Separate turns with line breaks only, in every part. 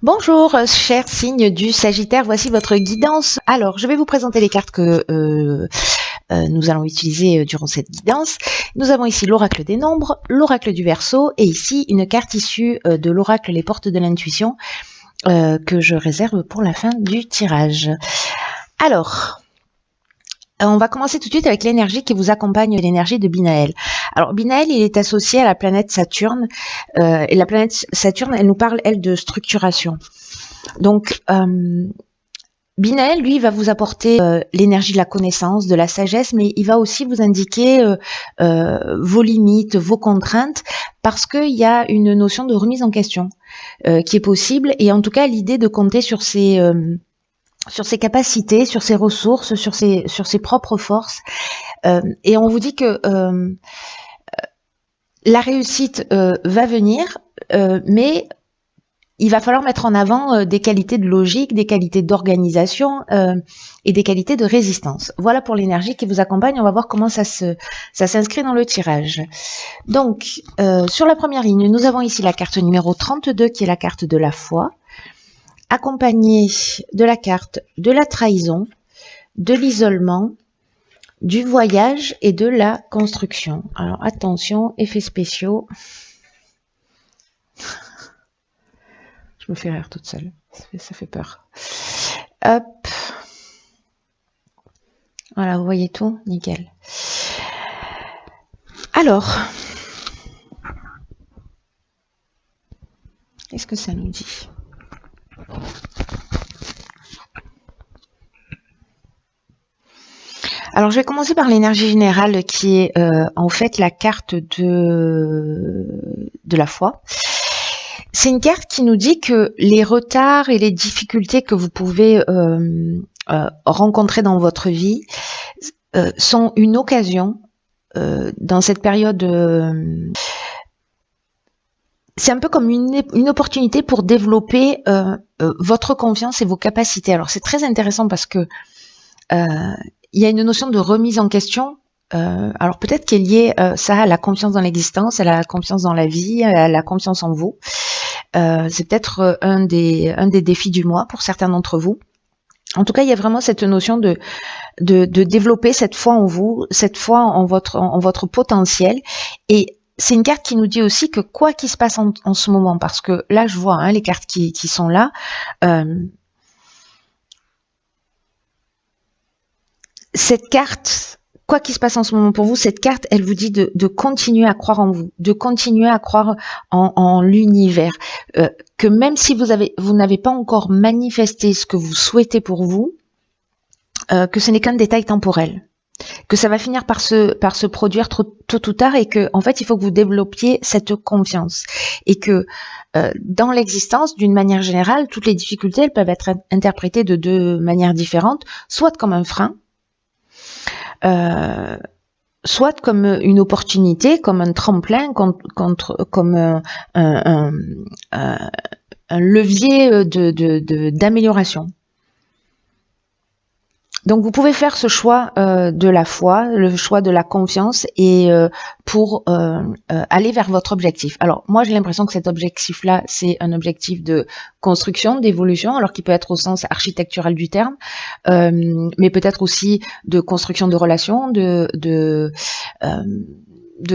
Bonjour, chers signes du Sagittaire, voici votre guidance. Alors, je vais vous présenter les cartes que nous allons utiliser durant cette guidance. Nous avons ici l'oracle des nombres, l'oracle du Verseau et ici une carte issue de l'oracle Les Portes de l'Intuition que je réserve pour la fin du tirage. Alors, on va commencer tout de suite avec l'énergie qui vous accompagne, l'énergie de Binaël. Alors Binaël, il est associé à la planète Saturne, et la planète Saturne, elle nous parle, elle, de structuration. Donc, Binaël, lui, va vous apporter l'énergie de la connaissance, de la sagesse, mais il va aussi vous indiquer vos limites, vos contraintes, parce qu'il y a une notion de remise en question qui est possible, et en tout cas l'idée de compter sur ses capacités, sur ses ressources, sur ses propres forces. Et on vous dit que la réussite va venir, mais il va falloir mettre en avant des qualités de logique, des qualités d'organisation et des qualités de résistance. Voilà pour l'énergie qui vous accompagne. On va voir comment ça s'inscrit dans le tirage. Donc, sur la première ligne, nous avons ici la carte numéro 32 qui est la carte de la foi, accompagnée de la carte de la trahison, de l'isolement, du voyage et de la construction. Alors attention, effets spéciaux. Je me fais rire toute seule, ça fait peur. Hop. Voilà, vous voyez tout, nickel. Alors, qu'est-ce que ça nous dit ? Alors, je vais commencer par l'énergie générale qui est en fait la carte de la foi. C'est une carte qui nous dit que les retards et les difficultés que vous pouvez rencontrer dans votre vie sont une occasion dans cette période. C'est un peu comme une opportunité pour développer votre confiance et vos capacités. Alors, c'est très intéressant parce que il y a une notion de remise en question. Alors peut-être qu'il est lié ça à la confiance dans l'existence, à la confiance dans la vie, à la confiance en vous. C'est peut-être un des défis du mois pour certains d'entre vous. En tout cas, il y a vraiment cette notion de développer cette foi en vous, cette foi en votre potentiel. Et c'est une carte qui nous dit aussi que quoi qu'il se passe en ce moment, parce que là je vois les cartes qui sont là. Cette carte, quoi qu'il se passe en ce moment pour vous, cette carte, elle vous dit de continuer à croire en vous, de continuer à croire en l'univers, que même si vous n'avez pas encore manifesté ce que vous souhaitez pour vous, que ce n'est qu'un détail temporel, que ça va finir par se produire tôt ou tard, et que en fait il faut que vous développiez cette confiance, et que dans l'existence, d'une manière générale, toutes les difficultés, elles peuvent être interprétées de deux manières différentes, soit comme un frein, soit comme une opportunité, comme un tremplin, comme un levier d'amélioration. Donc vous pouvez faire ce choix de la foi, le choix de la confiance, et pour aller vers votre objectif. Alors moi j'ai l'impression que cet objectif-là, c'est un objectif de construction, d'évolution, alors qu'il peut être au sens architectural du terme, mais peut-être aussi de construction de relations, de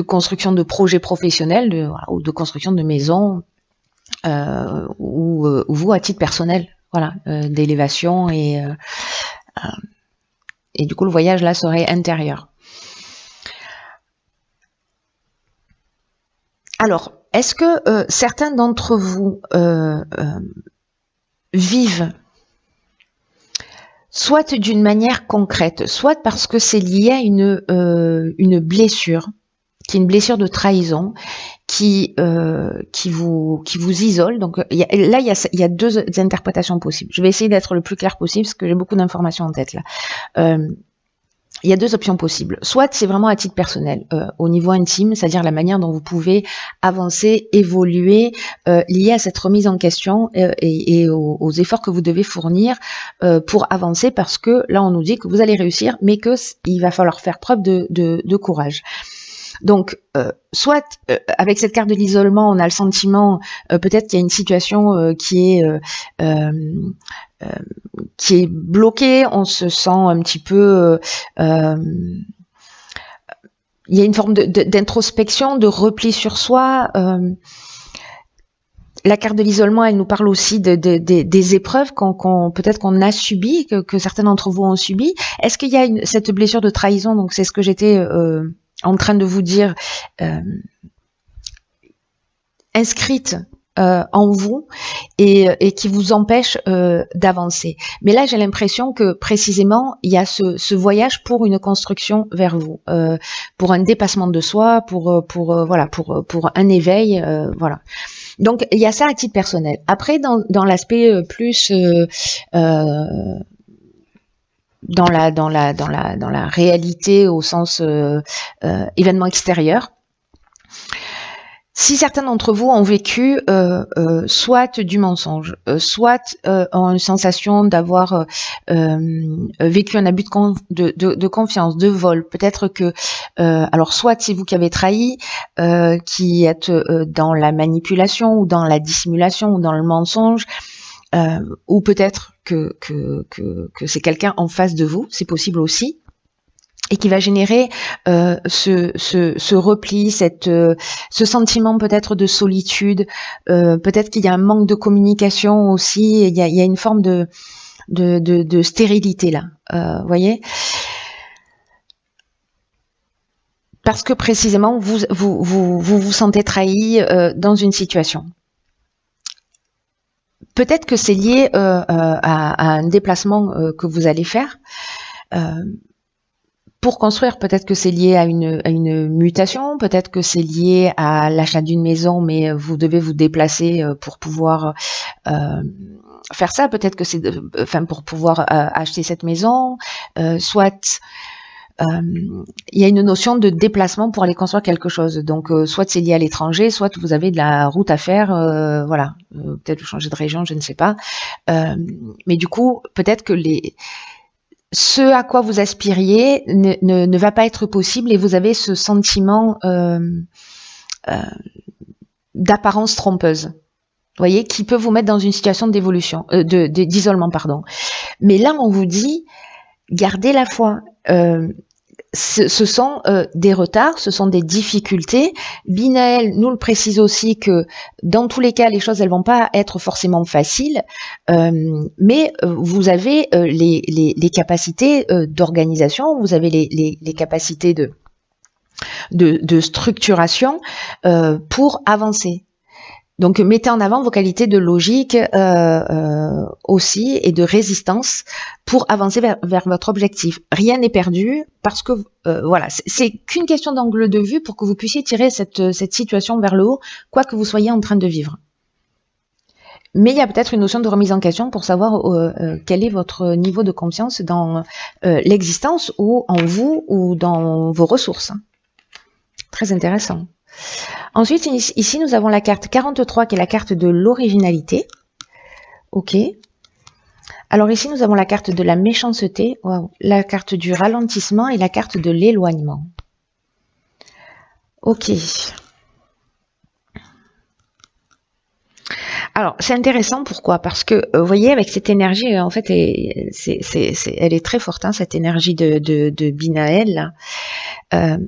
construction de projets professionnels, ou de construction de maisons, ou vous à titre personnel, voilà, d'élévation, et du coup, le voyage, là, serait intérieur. Alors, est-ce que certains d'entre vous vivent soit d'une manière concrète, soit parce que c'est lié à une blessure, qui est une blessure de trahison, qui vous isole. Donc il y a deux interprétations possibles. Je vais essayer d'être le plus clair possible parce que j'ai beaucoup d'informations en tête là. Il y a deux options possibles. Soit c'est vraiment à titre personnel, au niveau intime, c'est-à-dire la manière dont vous pouvez avancer, évoluer, lié à cette remise en question et aux efforts que vous devez fournir pour avancer, parce que là on nous dit que vous allez réussir, mais que il va falloir faire preuve de courage. Donc, soit avec cette carte de l'isolement, on a le sentiment peut-être qu'il y a une situation qui est bloquée, on se sent un petit peu... il y a une forme d'introspection, de repli sur soi. La carte de l'isolement, elle nous parle aussi des épreuves peut-être qu'on a subies, que certains d'entre vous ont subies. Est-ce qu'il y a cette blessure de trahison? Donc c'est ce que j'étais en train de vous dire, inscrite en vous et qui vous empêche d'avancer. Mais là, j'ai l'impression que précisément, il y a ce voyage pour une construction vers vous, pour un dépassement de soi, pour un éveil, voilà. Donc il y a ça à titre personnel. Après, dans l'aspect plus dans la réalité au sens événement extérieur. Si certains d'entre vous ont vécu soit du mensonge, soit ont une sensation d'avoir vécu un abus de confiance, de vol, peut-être que, alors soit c'est vous qui avez trahi, qui êtes dans la manipulation ou dans la dissimulation ou dans le mensonge, ou peut-être que c'est quelqu'un en face de vous, c'est possible aussi. Et qui va générer ce repli, ce sentiment peut-être de solitude, peut-être qu'il y a un manque de communication aussi, il y a une forme de stérilité là, voyez, parce que précisément vous sentez trahi dans une situation. Peut-être que c'est lié à un déplacement que vous allez faire. Pour construire, peut-être que c'est lié à une mutation, peut-être que c'est lié à l'achat d'une maison, mais vous devez vous déplacer pour pouvoir faire ça. Peut-être que c'est, pour pouvoir acheter cette maison, soit il y a une notion de déplacement pour aller construire quelque chose. Donc, soit c'est lié à l'étranger, soit vous avez de la route à faire, voilà. Peut-être changer de région, je ne sais pas. Mais du coup, peut-être que ce à quoi vous aspiriez ne va pas être possible et vous avez ce sentiment d'apparence trompeuse, vous voyez, qui peut vous mettre dans une situation d'évolution, d'isolement, pardon. Mais là, on vous dit, gardez la foi. Ce sont des retards, ce sont des difficultés. Binaël nous le précise aussi que dans tous les cas, les choses elles vont pas être forcément faciles, mais vous avez les capacités d'organisation, vous avez les capacités de structuration pour avancer. Donc, mettez en avant vos qualités de logique aussi et de résistance pour avancer vers votre objectif. Rien n'est perdu parce que, voilà, c'est qu'une question d'angle de vue pour que vous puissiez tirer cette situation vers le haut, quoi que vous soyez en train de vivre. Mais il y a peut-être une notion de remise en question pour savoir quel est votre niveau de confiance dans l'existence ou en vous ou dans vos ressources. Très intéressant. Ensuite, ici, nous avons la carte 43 qui est la carte de l'originalité. Ok. Alors ici, nous avons la carte de la méchanceté, wow, la carte du ralentissement et la carte de l'éloignement. Ok. Alors, c'est intéressant, pourquoi? Parce que, vous voyez, avec cette énergie, en fait, elle est très forte, hein, cette énergie de Binaël, là.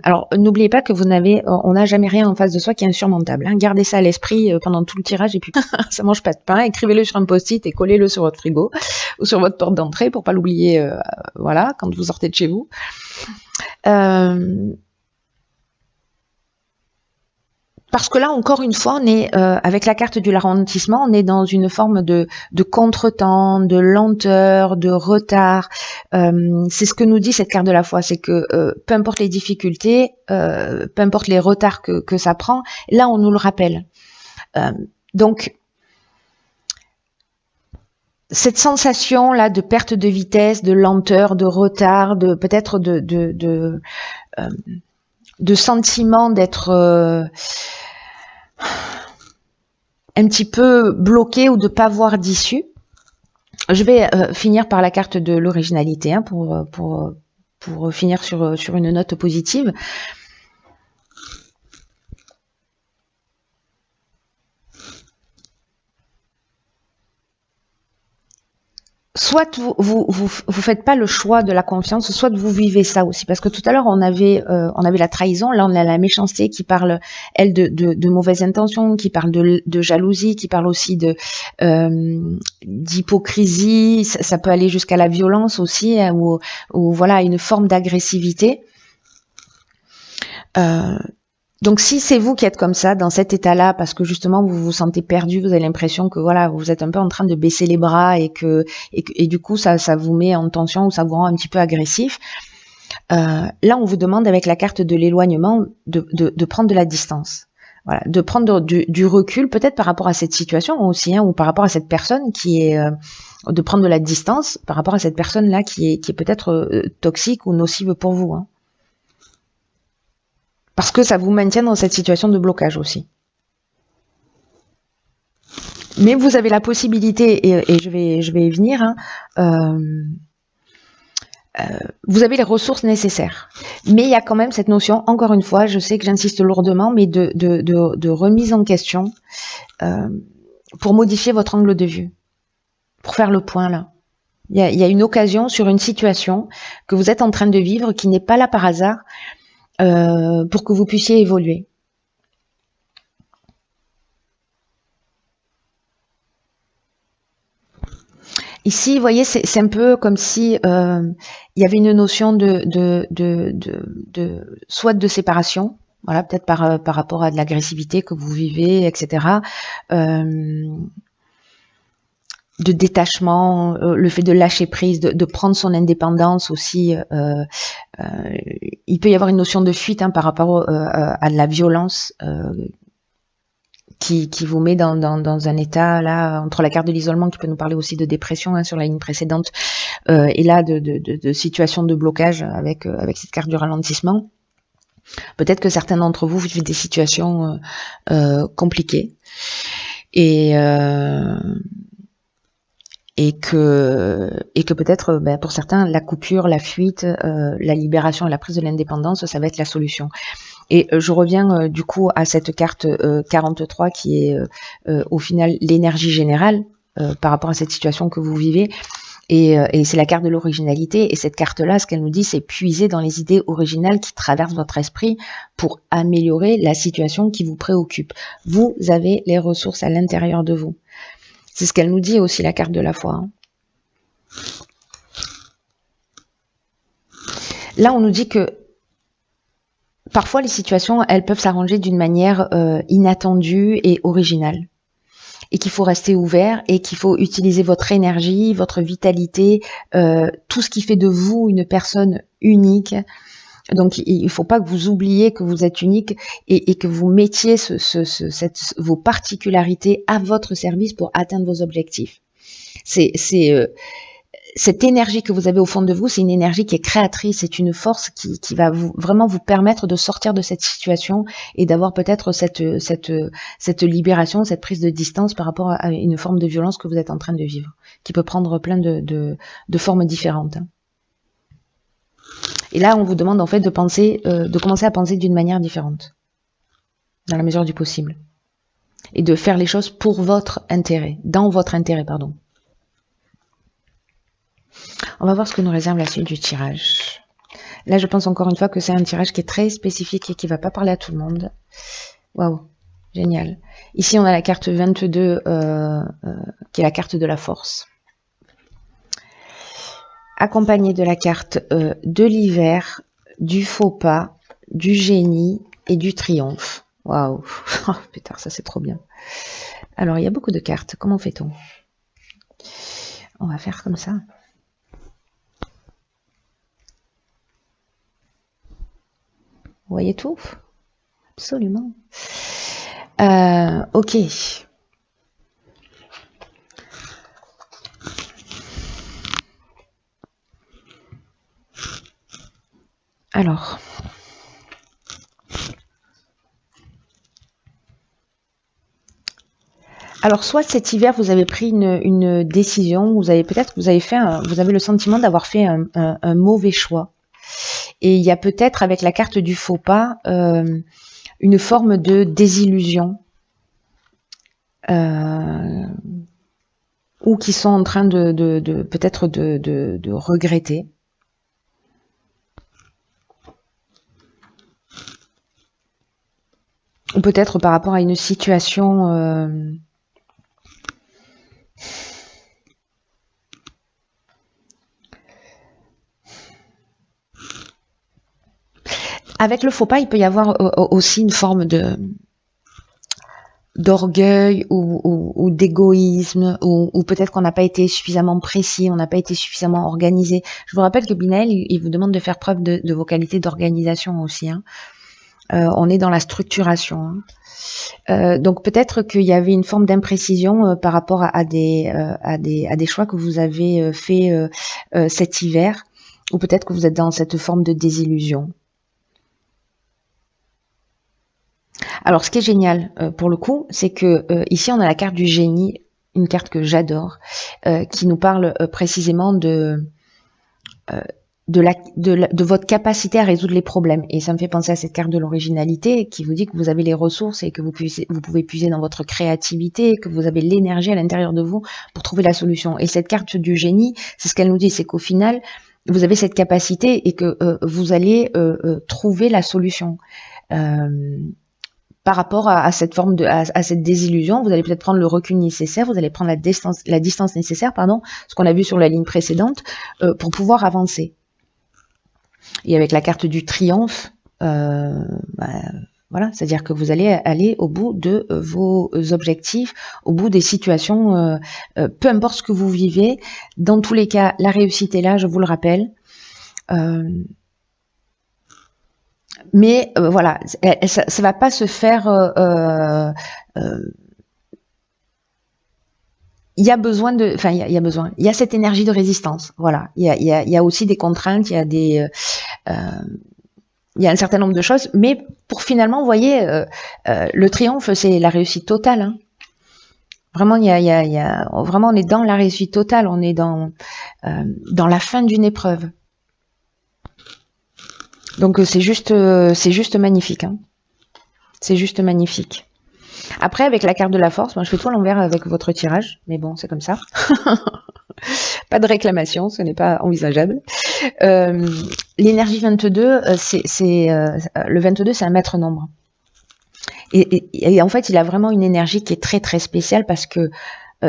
Alors, n'oubliez pas que on n'a jamais rien en face de soi qui est insurmontable. Hein. Gardez ça à l'esprit pendant tout le tirage et puis ça mange pas de pain. Écrivez-le sur un post-it et collez-le sur votre frigo ou sur votre porte d'entrée pour pas l'oublier. Voilà, quand vous sortez de chez vous. Parce que là, encore une fois, on est avec la carte du ralentissement, on est dans une forme de contretemps, de lenteur, de retard. C'est ce que nous dit cette carte de la foi, c'est que peu importe les difficultés, peu importe les retards que ça prend, là, on nous le rappelle. Donc, cette sensation là de perte de vitesse, de lenteur, de retard, de peut-être de sentiment d'être un petit peu bloqué ou de pas voir d'issue. Je vais finir par la carte de l'originalité, hein, pour finir sur une note positive. soit vous faites pas le choix de la confiance, soit vous vivez ça aussi. Parce que tout à l'heure, on avait la trahison, là on a la méchanceté qui parle, elle, de mauvaises intentions, qui parle de jalousie, qui parle aussi d'hypocrisie, ça peut aller jusqu'à la violence aussi, hein, ou voilà, une forme d'agressivité. Donc si c'est vous qui êtes comme ça, dans cet état-là, parce que justement vous vous sentez perdu, vous avez l'impression que voilà, vous êtes un peu en train de baisser les bras et du coup ça vous met en tension ou ça vous rend un petit peu agressif, là on vous demande avec la carte de l'éloignement de prendre de la distance. Voilà, de prendre du recul peut-être par rapport à cette situation aussi, hein, ou par rapport à cette personne qui est de prendre de la distance par rapport à cette personne-là qui est peut-être toxique ou nocive pour vous, hein. Parce que ça vous maintient dans cette situation de blocage aussi. Mais vous avez la possibilité, et je vais y venir, hein, vous avez les ressources nécessaires. Mais il y a quand même cette notion, encore une fois, je sais que j'insiste lourdement, mais de remise en question pour modifier votre angle de vue, pour faire le point là. Il y a une occasion sur une situation que vous êtes en train de vivre qui n'est pas là par hasard, pour que vous puissiez évoluer. Ici, vous voyez, c'est un peu comme si il y avait une notion soit de séparation, voilà, peut-être par rapport à de l'agressivité que vous vivez, etc. De détachement, le fait de lâcher prise, de prendre son indépendance aussi. Il peut y avoir une notion de fuite, hein, par rapport à de la violence qui vous met dans un état là, entre la carte de l'isolement qui peut nous parler aussi de dépression, hein, sur la ligne précédente, et là de situation de blocage avec cette carte du ralentissement. Peut-être que certains d'entre vous vivent des situations compliquées et que peut-être pour certains la coupure, la fuite, la libération et la prise de l'indépendance, ça va être la solution. Et je reviens du coup à cette carte 43 qui est au final l'énergie générale par rapport à cette situation que vous vivez. Et c'est la carte de l'originalité. Et cette carte-là, ce qu'elle nous dit, c'est puiser dans les idées originales qui traversent votre esprit pour améliorer la situation qui vous préoccupe. Vous avez les ressources à l'intérieur de vous. C'est ce qu'elle nous dit aussi, la carte de la foi, hein. Là, on nous dit que parfois, les situations, elles peuvent s'arranger d'une manière inattendue et originale. Et qu'il faut rester ouvert et qu'il faut utiliser votre énergie, votre vitalité, tout ce qui fait de vous une personne unique. Donc, il ne faut pas que vous oubliez que vous êtes unique et que vous mettiez vos particularités à votre service pour atteindre vos objectifs. Cette énergie que vous avez au fond de vous, c'est une énergie qui est créatrice, c'est une force qui va vraiment vous permettre de sortir de cette situation et d'avoir peut-être cette libération, cette prise de distance par rapport à une forme de violence que vous êtes en train de vivre, qui peut prendre plein de formes différentes. Et là, on vous demande en fait de commencer à penser d'une manière différente, dans la mesure du possible, et de faire les choses pour votre intérêt, dans votre intérêt, pardon. On va voir ce que nous réserve la suite du tirage. Là, je pense encore une fois que c'est un tirage qui est très spécifique et qui ne va pas parler à tout le monde. Waouh, génial. Ici, on a la carte 22, qui est la carte de la force, accompagnée de la carte de l'hiver, du faux pas, du génie et du triomphe. Waouh, oh, putain, ça c'est trop bien. Alors, il y a beaucoup de cartes. Comment fait-on? On va faire comme ça. Vous voyez tout? Absolument. Ok. Alors, soit cet hiver, vous avez pris une décision, vous avez le sentiment d'avoir fait un mauvais choix. Et il y a peut-être, avec la carte du faux pas, une forme de désillusion. ou qui sont en train peut-être de regretter. Ou peut-être par rapport à une situation avec le faux pas, il peut y avoir aussi une forme d'orgueil ou d'égoïsme, ou peut-être qu'on n'a pas été suffisamment précis, on n'a pas été suffisamment organisé. Je vous rappelle que Binaël, il vous demande de faire preuve de vos qualités d'organisation aussi. Hein. On est dans la structuration. Hein. Donc peut-être qu'il y avait une forme d'imprécision par rapport à des choix que vous avez fait cet hiver, ou peut-être que vous êtes dans cette forme de désillusion. Alors, ce qui est génial pour le coup, c'est que ici on a la carte du génie, une carte que j'adore, qui nous parle précisément de votre capacité à résoudre les problèmes. Et ça me fait penser à cette carte de l'originalité qui vous dit que vous avez les ressources et que vous pouvez puiser dans votre créativité, que vous avez l'énergie à l'intérieur de vous pour trouver la solution. Et cette carte du génie, c'est ce qu'elle nous dit, c'est qu'au final, vous avez cette capacité et que vous allez trouver la solution. Par rapport à cette forme à cette désillusion, vous allez peut-être prendre le recul nécessaire, vous allez prendre la distance nécessaire, ce qu'on a vu sur la ligne précédente, pour pouvoir avancer. Et avec la carte du triomphe, voilà, c'est-à-dire que vous allez aller au bout de vos objectifs, au bout des situations, peu importe ce que vous vivez. Dans tous les cas, la réussite est là, je vous le rappelle. Mais voilà, ça va pas se faire. Il y a besoin de, enfin, il y a cette énergie de résistance. Voilà, il y a aussi des contraintes, il y a un certain nombre de choses, mais pour finalement, vous voyez, le triomphe, c'est la réussite totale. Hein. Vraiment, vraiment, on est dans la réussite totale, on est dans la fin d'une épreuve. Donc c'est juste magnifique. Hein. C'est juste magnifique. Après, avec la carte de la force, moi je fais tout à l'envers avec votre tirage, mais bon, c'est comme ça. Pas de réclamation, ce n'est pas envisageable. L'énergie 22, le 22, c'est un maître nombre. Et en fait, il a vraiment une énergie qui est très très spéciale parce que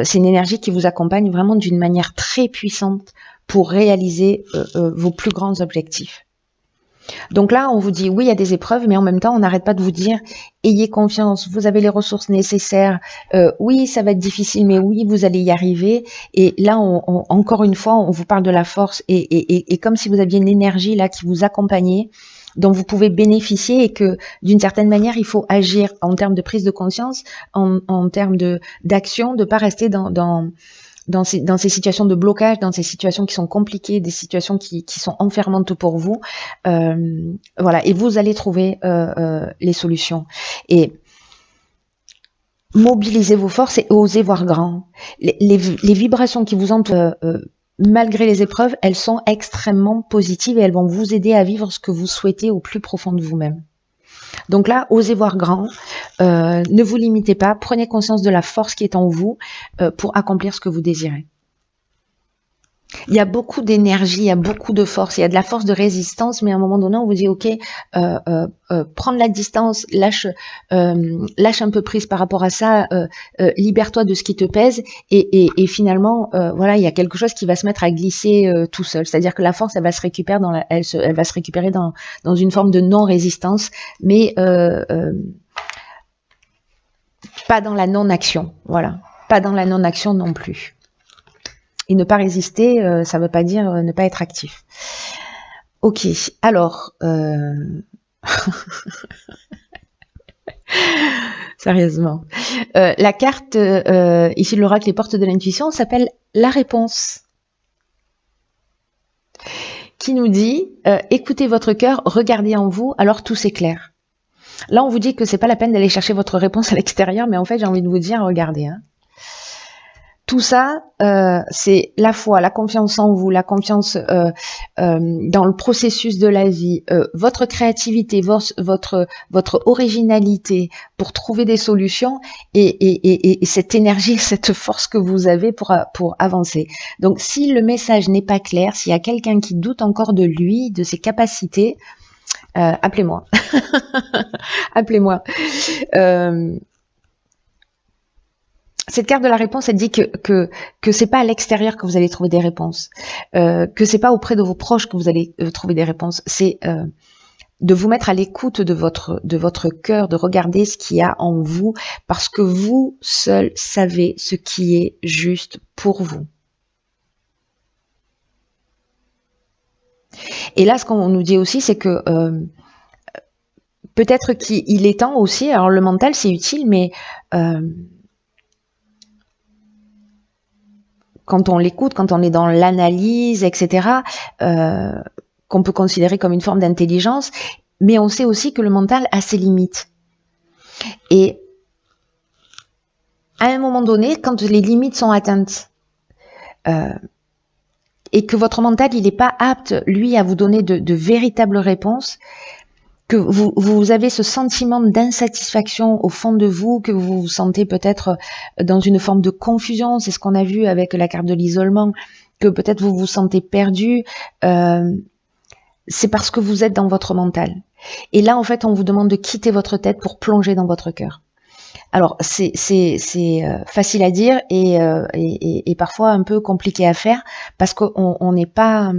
c'est une énergie qui vous accompagne vraiment d'une manière très puissante pour réaliser vos plus grands objectifs. Donc là, on vous dit, oui, il y a des épreuves, mais en même temps, on n'arrête pas de vous dire, ayez confiance, vous avez les ressources nécessaires, oui, ça va être difficile, mais oui, vous allez y arriver. Et là, encore une fois, on vous parle de la force et comme si vous aviez une énergie là qui vous accompagnait, dont vous pouvez bénéficier et que d'une certaine manière, il faut agir en termes de prise de conscience, en termes d'action, de ne pas rester dans ces situations de blocage, dans ces situations qui sont compliquées, des situations qui sont enfermantes pour vous, voilà, et vous allez trouver les solutions. Et mobilisez vos forces et osez voir grand. Les vibrations qui vous entourent, malgré les épreuves, elles sont extrêmement positives et elles vont vous aider à vivre ce que vous souhaitez au plus profond de vous-même. Donc là, osez voir grand, ne vous limitez pas, prenez conscience de la force qui est en vous pour accomplir ce que vous désirez. Il y a beaucoup d'énergie, il y a beaucoup de force, il y a de la force de résistance, mais à un moment donné, on vous dit, ok, prendre la distance, lâche un peu prise par rapport à ça, libère-toi de ce qui te pèse, et finalement, voilà, il y a quelque chose qui va se mettre à glisser tout seul. C'est-à-dire que la force, elle va se récupérer elle va se récupérer dans une forme de non-résistance, mais pas dans la non-action. Voilà, pas dans la non-action non plus. Et ne pas résister, ça ne veut pas dire ne pas être actif. Ok, alors... Sérieusement. La carte, ici de l'oracle, les portes de l'intuition, s'appelle la réponse. Qui nous dit, écoutez votre cœur, regardez en vous, alors tout s'éclaire. Là, on vous dit que c'est pas la peine d'aller chercher votre réponse à l'extérieur, mais en fait, j'ai envie de vous dire, regardez, hein. Tout ça, c'est la foi, la confiance en vous, la confiance dans le processus de la vie, votre créativité, votre originalité pour trouver des solutions et cette énergie, cette force que vous avez pour avancer. Donc, si le message n'est pas clair, s'il y a quelqu'un qui doute encore de lui, de ses capacités, appelez-moi. Appelez-moi. Cette carte de la réponse, elle dit que c'est pas à l'extérieur que vous allez trouver des réponses, que c'est pas auprès de vos proches que vous allez trouver des réponses. C'est de vous mettre à l'écoute de votre cœur, de regarder ce qu'il y a en vous, parce que vous seul savez ce qui est juste pour vous. Et là, ce qu'on nous dit aussi, c'est que peut-être qu'il est temps aussi. Alors le mental, c'est utile, mais quand on l'écoute, quand on est dans l'analyse, etc., qu'on peut considérer comme une forme d'intelligence, mais on sait aussi que le mental a ses limites. Et à un moment donné, quand les limites sont atteintes, et que votre mental, il n'est pas apte, lui, à vous donner de véritables réponses, que vous avez ce sentiment d'insatisfaction au fond de vous, que vous vous sentez peut-être dans une forme de confusion, c'est ce qu'on a vu avec la carte de l'isolement, que peut-être vous vous sentez perdu, c'est parce que vous êtes dans votre mental. Et là, en fait, on vous demande de quitter votre tête pour plonger dans votre cœur. Alors, c'est facile à dire et parfois un peu compliqué à faire parce qu'on n'est pas,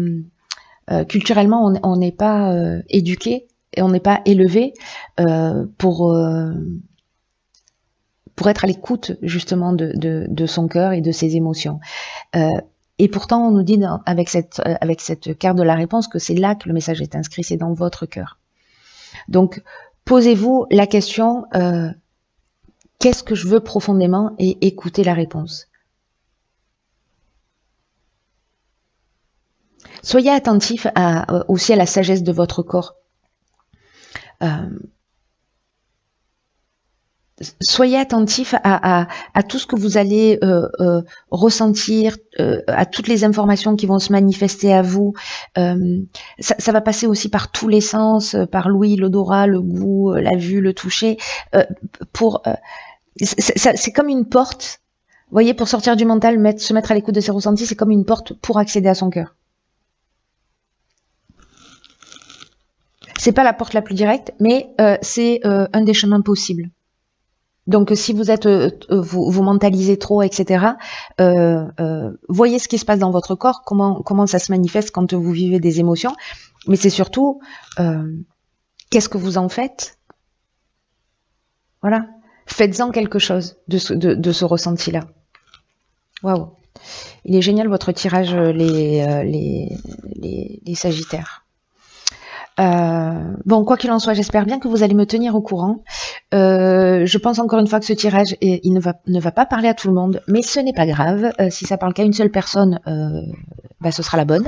culturellement, on n'est pas éduqué et on n'est pas élevé pour être à l'écoute justement de son cœur et de ses émotions. Et pourtant, on nous dit avec cette carte de la réponse que c'est là que le message est inscrit, c'est dans votre cœur. Donc, posez-vous la question, qu'est-ce que je veux profondément, et écoutez la réponse. Soyez attentif aussi à la sagesse de votre corps. Soyez attentif à tout ce que vous allez ressentir, à toutes les informations qui vont se manifester à vous. Ça va passer aussi par tous les sens, par l'ouïe, l'odorat, le goût, la vue, le toucher. C'est comme une porte. Vous voyez, pour sortir du mental, se mettre à l'écoute de ses ressentis, c'est comme une porte pour accéder à son cœur. C'est pas la porte la plus directe, mais c'est un des chemins possibles. Donc, si vous êtes, vous mentalisez trop, etc., voyez ce qui se passe dans votre corps, comment ça se manifeste quand vous vivez des émotions. Mais c'est surtout, qu'est-ce que vous en faites? Voilà. Faites-en quelque chose de ce ressenti-là. Waouh. Il est génial votre tirage, les Sagittaires. Bon, quoi qu'il en soit, j'espère bien que vous allez me tenir au courant. Je pense encore une fois que ce tirage, il ne va pas parler à tout le monde, mais ce n'est pas grave. Si ça parle qu'à une seule personne, ce sera la bonne.